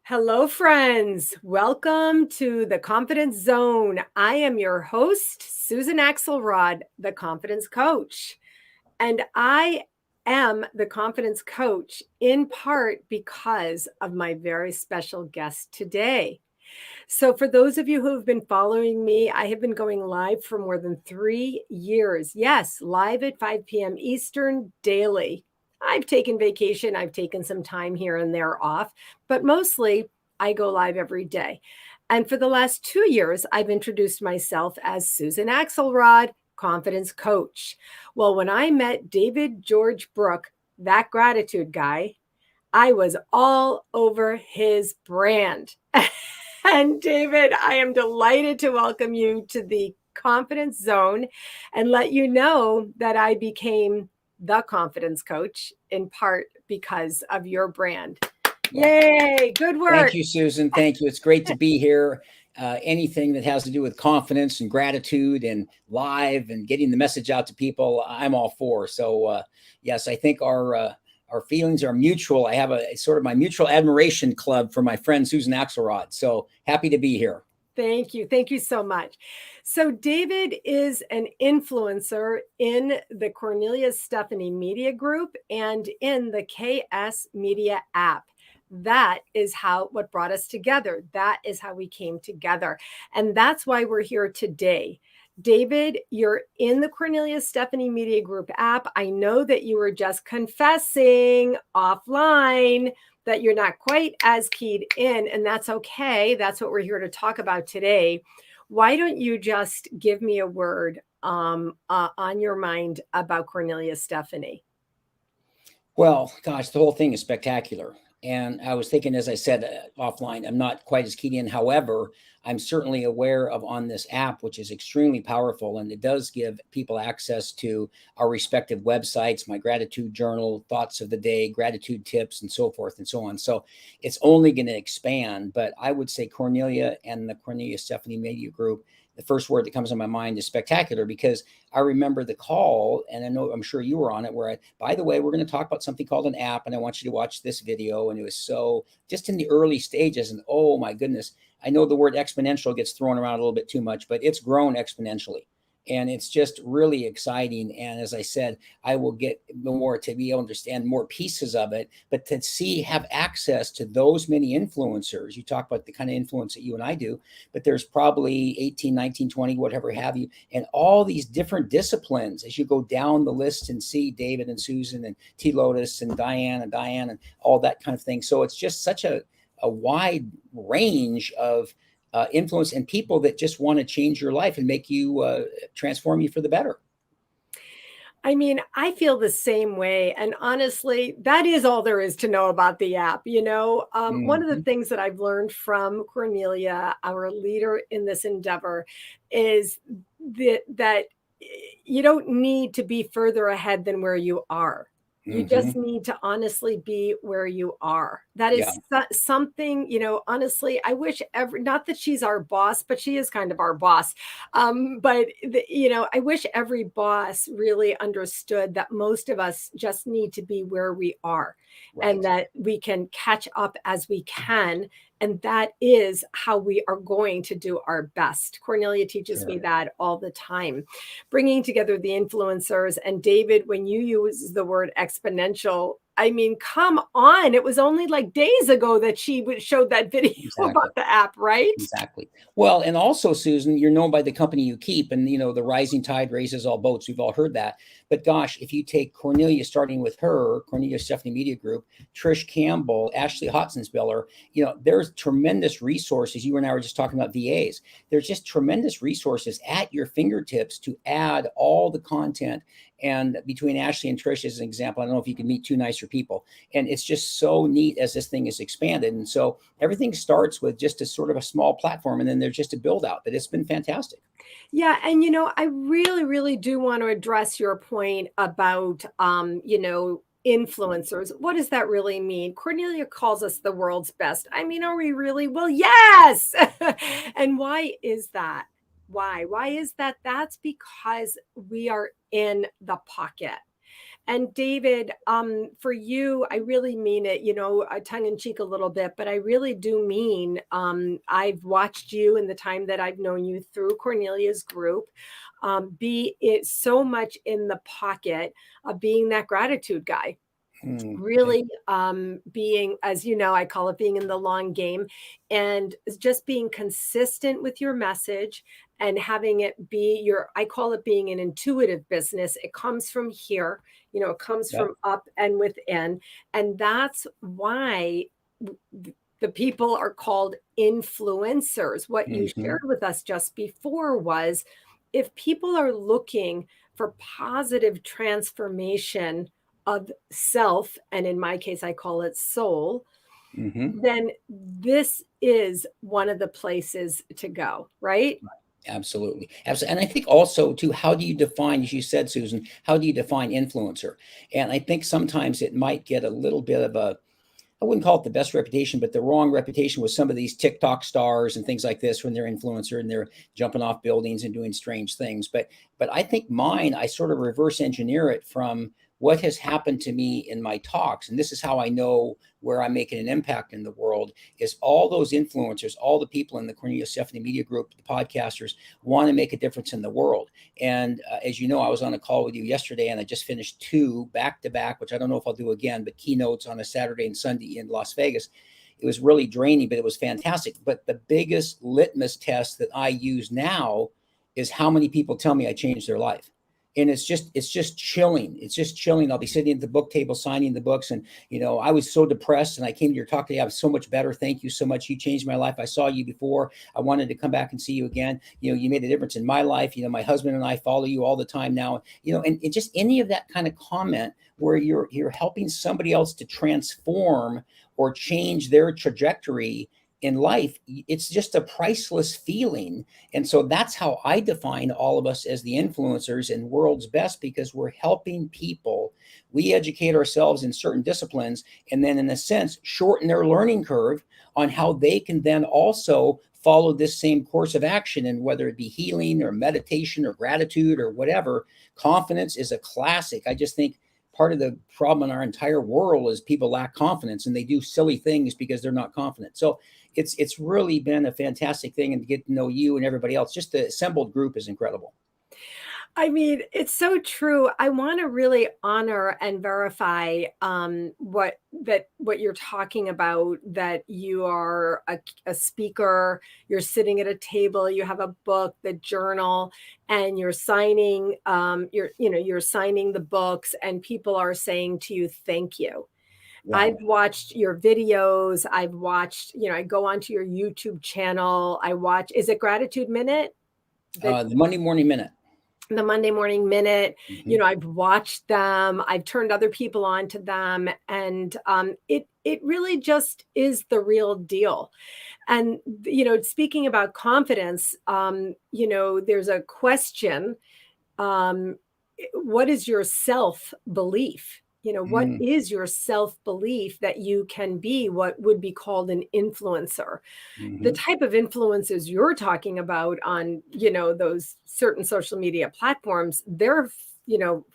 Hello, friends. Welcome to the Confidence Zone. I am your host, Susan Axelrod, the Confidence Coach. And I am the Confidence Coach in part because of my very special guest today. So, for those of you who have been following me, I have been going live for more than 3 years. Yes, live at 5 p.m. Eastern daily. I've taken vacation, I've taken some time here and there off, but mostly I go live every day. And for the last 2 years, I've introduced myself as Susan Axelrod, Confidence Coach. Well, when I met David George Brooke, that gratitude guy, I was all over his brand. And David, I am delighted to welcome you to the Confidence Zone and let you know that I became the Confidence Coach in part because of your brand. Yay, good Thank work. you, Susan. Thank you. It's great to be here. Anything that has to do with confidence and gratitude and live and getting the message out to people, I'm all for. So, yes, I think our feelings are mutual. I have a sort of my mutual admiration club for my friend Susan Axelrod. So happy to be here. Thank you. Thank you so much. So, David is an influencer in the Cornelius Stephanie Media Group and in the KS Media app. That is what brought us together. That is how we came together. And that's why we're here today. David, you're in the Cornelius Stephanie Media Group app. I know that you were just confessing offline that you're not quite as keyed in, and that's okay. That's what we're here to talk about today. Why don't you just give me a word on your mind about Cornelius Stephanie? Well, gosh, the whole thing is spectacular. And I was thinking, as I said offline, I'm not quite as keyed in. However, I'm certainly aware of on this app, which is extremely powerful. And it does give people access to our respective websites, my gratitude journal, thoughts of the day, gratitude tips, and so forth and so on. So it's only going to expand. But I would say Cornelia and the Cornelia Stephanie Media Group, the first word that comes to my mind is spectacular, because I remember the call, and I'm sure you were on it, where by the way, we're going to talk about something called an app, and I want you to watch this video. And it was so just in the early stages, and oh my goodness, I know the word exponential gets thrown around a little bit too much, but it's grown exponentially. And it's just really exciting. And as I said, I will get more to be able to understand more pieces of it, but to have access to those many influencers. You talk about the kind of influence that you and I do, but there's probably 18, 19, 20, whatever have you, and all these different disciplines as you go down the list and see David and Susan and T. Lotus and Diane and all that kind of thing. So it's just such a wide range of influence and people that just want to change your life and make you transform you for the better. I mean, I feel the same way. And honestly, that is all there is to know about the app. One of the Mm-hmm. things that I've learned from Cornelia, our leader in this endeavor, is that you don't need to be further ahead than where you are. You Mm-hmm. just need to honestly be where you are. That Yeah. is something, honestly, I wish not that she's our boss, but she is kind of our boss. I wish every boss really understood that most of us just need to be where we are and Right. that we can catch up as we can. And that is how we are going to do our best. Cornelia teaches me Sure. that all the time. Bringing together the influencers. And David, when you use the word exponential, I mean, come on. It was only like days ago that she showed that video Exactly. about the app, right? Exactly. Well, and also, Susan, you're known by the company you keep, and the rising tide raises all boats. We've all heard that. But gosh, if you take Cornelia, starting with her, Cornelia Stephanie Media Group, Trish Campbell, Ashley Hotzensbiller, there's tremendous resources. You and I were just talking about VAs. There's just tremendous resources at your fingertips to add all the content. And between Ashley and Trish, as an example, I don't know if you can meet two nicer people. And it's just so neat as this thing is expanded. And so everything starts with just a sort of a small platform, and then there's just a build out. But it's been fantastic. Yeah, and I really, really do want to address your point about influencers. What does that really mean? Cornelia calls us the world's best. I mean, are we really? Well, yes. And why is that? Why? Why is that? That's because we are in the pocket. And David, for you, I really mean it, tongue in cheek a little bit, but I really do mean, I've watched you in the time that I've known you through Cornelia's group, be it so much in the pocket of being that gratitude guy. Okay. Really being, as you know, I call it being in the long game, and just being consistent with your message and having it be I call it being an intuitive business. It comes from here, it comes Yep. from up and within. And that's why the people are called influencers. What you Mm-hmm. shared with us just before was, if people are looking for positive transformation of self, and in my case, I call it soul, Mm-hmm. then this is one of the places to go, right? Absolutely. Absolutely. And I think also too, how do you define, as you said, Susan, how do you define influencer? And I think sometimes it might get a little bit of I wouldn't call it the best reputation, but the wrong reputation with some of these TikTok stars and things like this when they're influencer and they're jumping off buildings and doing strange things. But I think mine, I sort of reverse engineer it from what has happened to me in my talks. And this is how I know where I'm making an impact in the world is all those influencers, all the people in the Cornelia Stephanie Media Group, the podcasters want to make a difference in the world. And as you know, I was on a call with you yesterday and I just finished 2 back to back, which I don't know if I'll do again, but keynotes on a Saturday and Sunday in Las Vegas. It was really draining, but it was fantastic. But the biggest litmus test that I use now is how many people tell me I changed their life. And it's just chilling. It's just chilling. I'll be sitting at the book table signing the books. And, I was so depressed and I came to your talk today. I was so much better. Thank you so much. You changed my life. I saw you before. I wanted to come back and see you again. You made a difference in my life. My husband and I follow you all the time now, and it just any of that kind of comment where you're helping somebody else to transform or change their trajectory in life. It's just a priceless feeling. And so that's how I define all of us as the influencers and world's best, because we're helping people. We educate ourselves in certain disciplines and then in a sense shorten their learning curve on how they can then also follow this same course of action. And whether it be healing or meditation or gratitude or whatever, confidence is a classic. I just think part of the problem in our entire world is people lack confidence and they do silly things because they're not confident. So it's really been a fantastic thing, and to get to know you and everybody else. Just the assembled group is incredible. I mean, it's so true. I want to really honor and verify what you're talking about, that you are a speaker, you're sitting at a table, you have a book, the journal, and you're signing you're signing the books, and people are saying to you, thank you. Wow. I've watched your videos. I've watched, I go onto your YouTube channel. Is it Gratitude Minute? The Monday Morning Minute. The Monday Morning Minute. Mm-hmm. I've watched them. I've turned other people on to them. And it really just is the real deal. And, speaking about confidence, there's a question. What is your self-belief? What Mm-hmm. is your self-belief that you can be what would be called an influencer? The Mm-hmm. type of influences you're talking about on, those certain social media platforms, they're,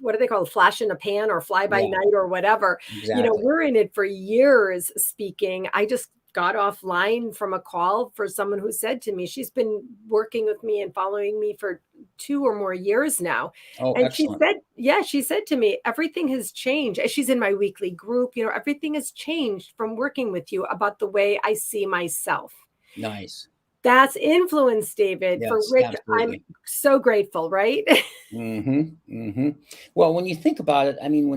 what do they call it? Flash in a pan or fly by Yeah, night or whatever. exactly. We're in it for years speaking. I just got offline from a call for someone who said to me, she's been working with me and following me for 2 or more years now. Oh, And she excellent. said, yeah, she said to me, everything has changed. And she's in my weekly group, everything has changed from working with you about the way I see myself. Nice. That's influence, David, for Yes, which I'm absolutely. so grateful, right? Mm-hmm. Mm-hmm. Well, when you think about it, I mean,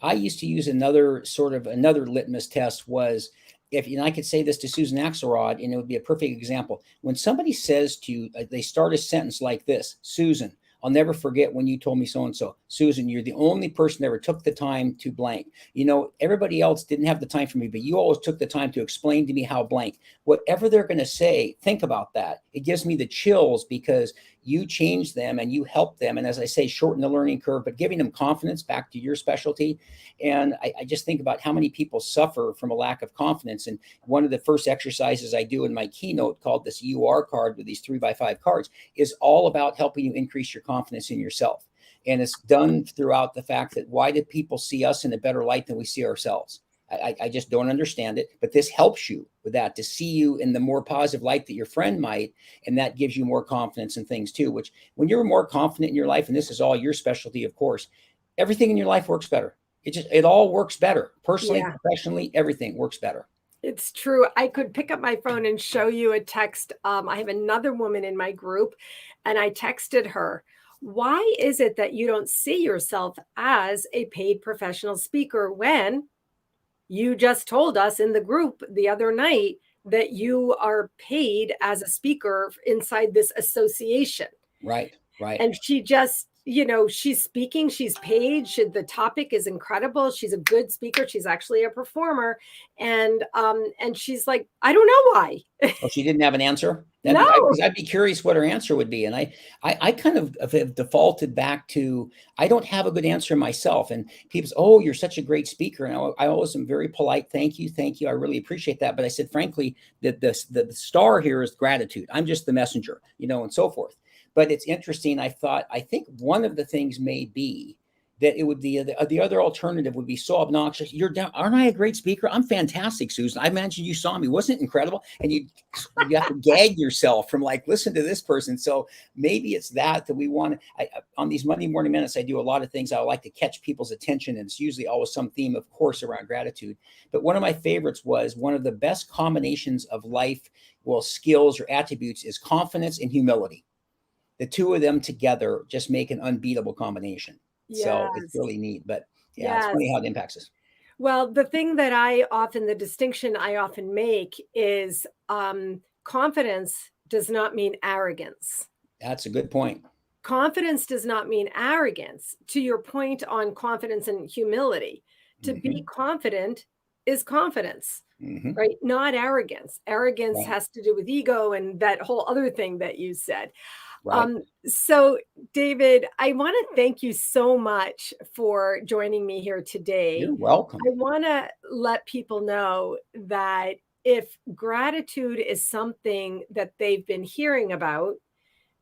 I used to use another litmus test was, if I could say this to Susan Axelrod, and it would be a perfect example. When somebody says to you, they start a sentence like this: Susan, I'll never forget when you told me so and so. Susan, you're the only person that ever took the time to blank. Everybody else didn't have the time for me, but you always took the time to explain to me how blank. Whatever they're going to say, think about that. It gives me the chills because you change them and you help them. And as I say, shorten the learning curve, but giving them confidence, back to your specialty. And I just think about how many people suffer from a lack of confidence. And one of the first exercises I do in my keynote, called this UR card with these 3x5 cards, is all about helping you increase your confidence in yourself. And it's done throughout the fact that why do people see us in a better light than we see ourselves? I just don't understand it, but this helps you with that, to see you in the more positive light that your friend might, and that gives you more confidence in things too, which when you're more confident in your life, and this is all your specialty, of course, everything in your life works better. It all works better. Personally, Yeah. professionally, everything works better. It's true. I could pick up my phone and show you a text. I have another woman in my group, and I texted her, why is it that you don't see yourself as a paid professional speaker when you just told us in the group the other night that you are paid as a speaker inside this association? Right. And she just, she's speaking, she's paid, the topic is incredible, she's a good speaker, she's actually a performer, and she's like, I don't know why. Oh, she didn't have an answer? No. I'd be curious what her answer would be. And I kind of have defaulted back to, I don't have a good answer myself. And people say, oh, you're such a great speaker. And I always am very polite. Thank you. I really appreciate that. But I said, frankly, the star here is gratitude. I'm just the messenger, and so forth. But it's interesting. I think one of the things may be that it would be the other alternative would be so obnoxious. Aren't I a great speaker? I'm fantastic, Susan. I imagine you saw me. Wasn't it incredible? And you have to gag yourself from like, listen to this person. So maybe it's that we want on these Monday morning minutes, I do a lot of things. I like to catch people's attention. And it's usually always some theme, of course, around gratitude. But one of my favorites was one of the best combinations of life, skills or attributes is confidence and humility. The two of them together just make an unbeatable combination. Yes. So it's really neat, but It's funny how it impacts us. Well, the distinction I often make is confidence does not mean arrogance. That's a good point. Confidence does not mean arrogance. To your point on confidence and humility, to be confident is confidence, right? Not arrogance. Arrogance has to do with ego and that whole other thing that you said. Right. So David, I want to thank you so much for joining me here today. You're welcome. I want to let people know that if gratitude is something that they've been hearing about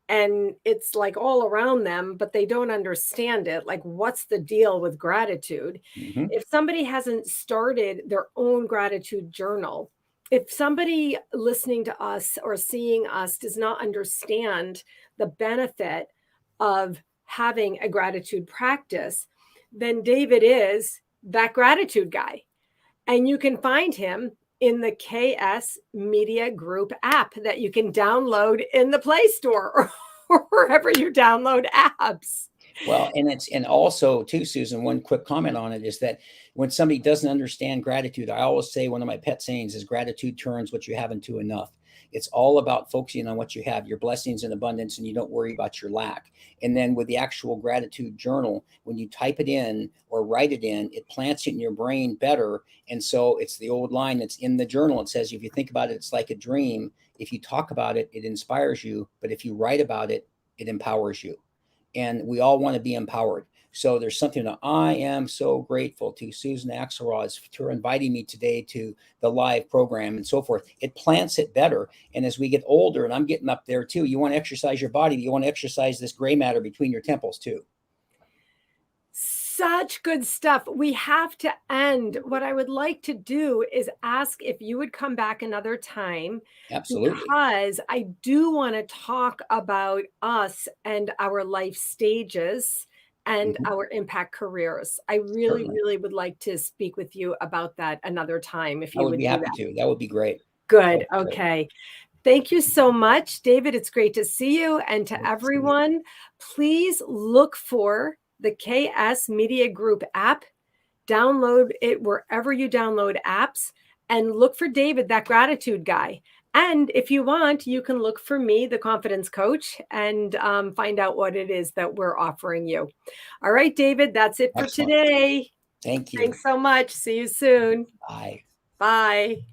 and it's like all around them, but they don't understand it, like what's the deal with gratitude? If somebody hasn't started their own gratitude journal, if somebody listening to us or seeing us does not understand the benefit of having a gratitude practice, then David is that gratitude guy. And you can find him in the KS Media Group app that you can download in the Play Store or wherever you download apps. Well, and also too, Susan, one quick comment on it is that when somebody doesn't understand gratitude, I always say one of my pet sayings is gratitude turns what you have into enough. It's all about focusing on what you have, your blessings in abundance, and you don't worry about your lack. And then with the actual gratitude journal, when you type it in or write it in, it plants it in your brain better. And so it's the old line that's in the journal. It says, if you think about it, it's like a dream. If you talk about it, it inspires you. But if you write about it, it empowers you. And we all want to be empowered. So there's something that I am so grateful to Susan Axelrod for inviting me today to the live program and so forth. It plants it better. And as we get older, and I'm getting up there too, you want to exercise your body, but you want to exercise this gray matter between your temples too. Such good stuff. We have to end. What I would like to do is ask if you would come back another time. Absolutely. Because I do want to talk about us and our life stages and our impact careers. I really, really would like to speak with you about that another time. If you would be happy to. That would be great. Good. Okay. Thank you so much, David. It's great to see you. And to everyone, please look for the KS Media Group app. Download it wherever you download apps and look for David, that gratitude guy. And if you want, you can look for me, the confidence coach, and find out what it is that we're offering you. All right, David, that's it for today. Thank you. Thanks so much. See you soon. Bye. Bye.